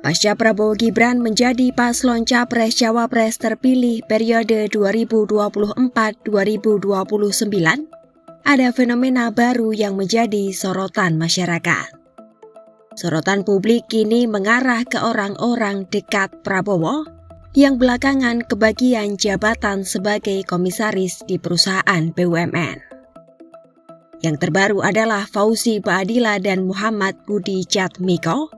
Pasca Prabowo Gibran menjadi paslon Capres-Cawapres terpilih periode 2024-2029, ada fenomena baru yang menjadi sorotan masyarakat. Sorotan publik kini mengarah ke orang-orang dekat Prabowo yang belakangan kebagian jabatan sebagai komisaris di perusahaan BUMN. Yang terbaru adalah Fauzi Baadila dan Muhammad Budi Jatmiko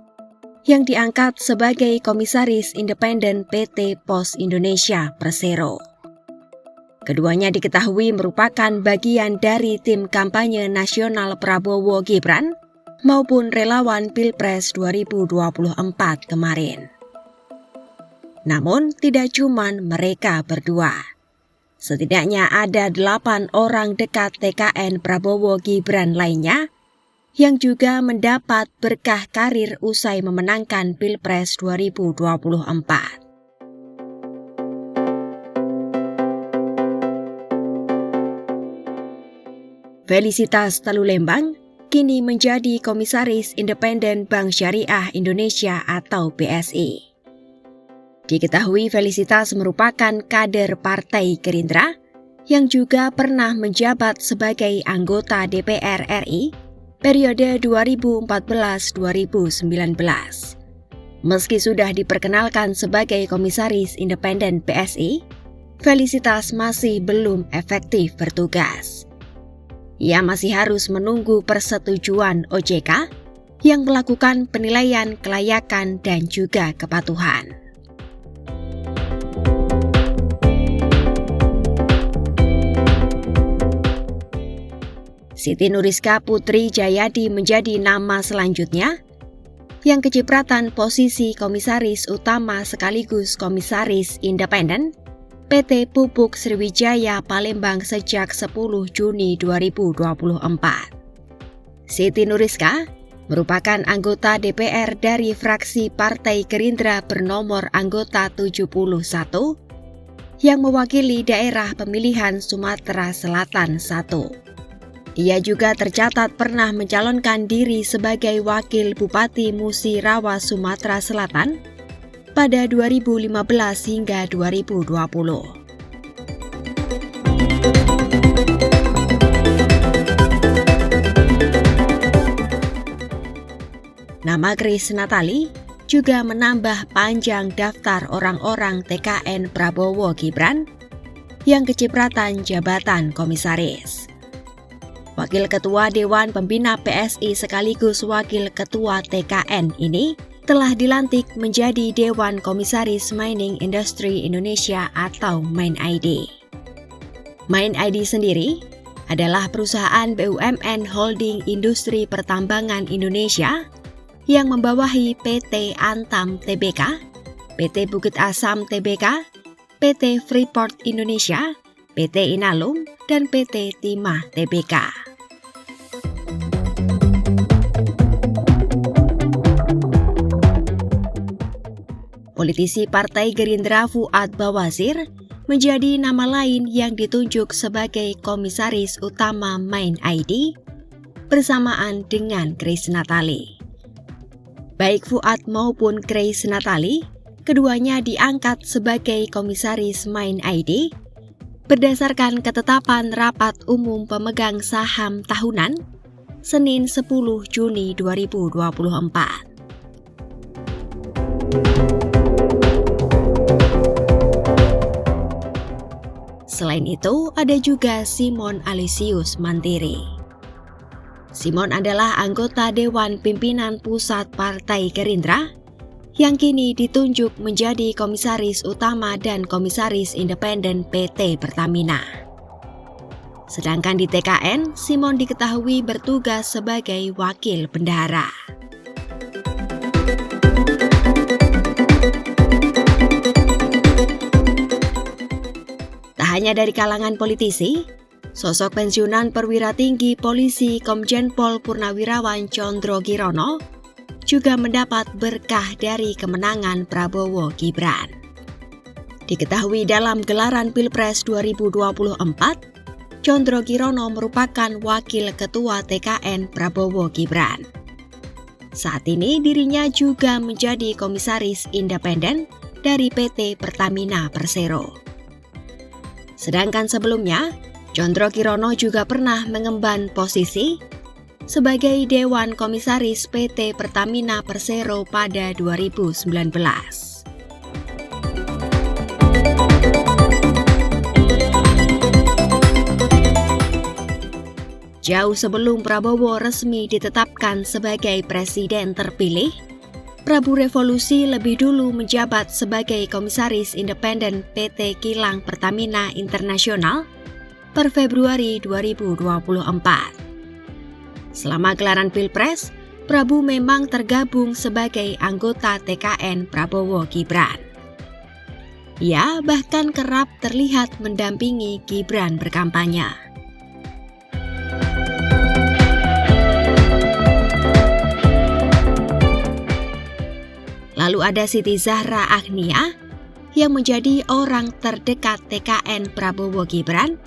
yang diangkat sebagai komisaris independen PT Pos Indonesia Persero. Keduanya diketahui merupakan bagian dari tim kampanye nasional Prabowo Gibran maupun relawan Pilpres 2024 kemarin. Namun tidak cuma mereka berdua. Setidaknya ada 8 orang dekat TKN Prabowo Gibran lainnya yang juga mendapat berkah karir usai memenangkan Pilpres 2024. Felicitas Talulembang kini menjadi Komisaris Independen Bank Syariah Indonesia atau BSI. Diketahui Felicitas merupakan kader Partai Gerindra yang juga pernah menjabat sebagai anggota DPR RI periode 2014-2019. Meski sudah diperkenalkan sebagai Komisaris Independen BSI, Felicitas masih belum efektif bertugas. Ia masih harus menunggu persetujuan OJK yang melakukan penilaian kelayakan dan juga kepatuhan. Siti Nuriska Putri Jayadi menjadi nama selanjutnya yang kecipratan posisi komisaris utama sekaligus komisaris independen PT Pupuk Sriwijaya Palembang sejak 10 Juni 2024. Siti Nuriska merupakan anggota DPR dari fraksi Partai Gerindra bernomor anggota 71 yang mewakili daerah pemilihan Sumatera Selatan 1. Ia juga tercatat pernah mencalonkan diri sebagai Wakil Bupati Musirawa, Sumatera Selatan pada 2015 hingga 2020. Nama Grace Natali juga menambah panjang daftar orang-orang TKN Prabowo Gibran yang kecipratan jabatan komisaris. Wakil Ketua Dewan Pembina PSI sekaligus Wakil Ketua TKN ini telah dilantik menjadi Dewan Komisaris Mining Industry Indonesia atau MindID. MindID sendiri adalah perusahaan BUMN holding industri pertambangan Indonesia yang membawahi PT Antam Tbk, PT Bukit Asam Tbk, PT Freeport Indonesia, PT Inalum, dan PT Timah Tbk. Politisi Partai Gerindra Fuad Bawazir menjadi nama lain yang ditunjuk sebagai komisaris utama MindID bersamaan dengan Grace Natali. Baik Fuad maupun Grace Natali, keduanya diangkat sebagai komisaris MindID berdasarkan ketetapan Rapat Umum Pemegang Saham Tahunan Senin 10 Juni 2024. Selain itu, ada juga Simon Alisius Mantiri. Simon adalah anggota Dewan Pimpinan Pusat Partai Gerindra yang kini ditunjuk menjadi komisaris utama dan komisaris independen PT Pertamina. Sedangkan di TKN, Simon diketahui bertugas sebagai wakil bendahara. Tak hanya dari kalangan politisi, sosok pensiunan perwira tinggi polisi Komjen Pol Purnawirawan Condro Girono juga mendapat berkah dari kemenangan Prabowo Gibran. Diketahui dalam gelaran Pilpres 2024, Condro Girono merupakan wakil ketua TKN Prabowo Gibran. Saat ini dirinya juga menjadi komisaris independen dari PT Pertamina Persero. Sedangkan sebelumnya, Condro Kirono juga pernah mengemban posisi sebagai Dewan Komisaris PT Pertamina Persero pada 2019. Jauh sebelum Prabowo resmi ditetapkan sebagai presiden terpilih, Prabu Revolusi lebih dulu menjabat sebagai komisaris independen PT Kilang Pertamina Internasional per Februari 2024. Selama gelaran Pilpres, Prabu memang tergabung sebagai anggota TKN Prabowo Gibran. Ia bahkan kerap terlihat mendampingi Gibran berkampanye. Lalu ada Siti Zahra Agnia yang menjadi orang terdekat TKN Prabowo Gibran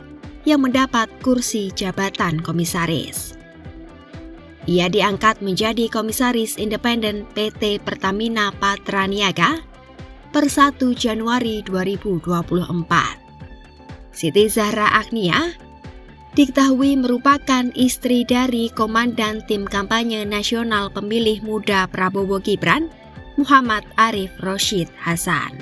yang mendapat kursi jabatan komisaris. Ia diangkat menjadi komisaris independen PT Pertamina Patraniaga per 1 Januari 2024. Siti Zahra Agnia diketahui merupakan istri dari Komandan Tim Kampanye Nasional Pemilih Muda Prabowo Gibran, Muhammad Arif Roshid Hasan.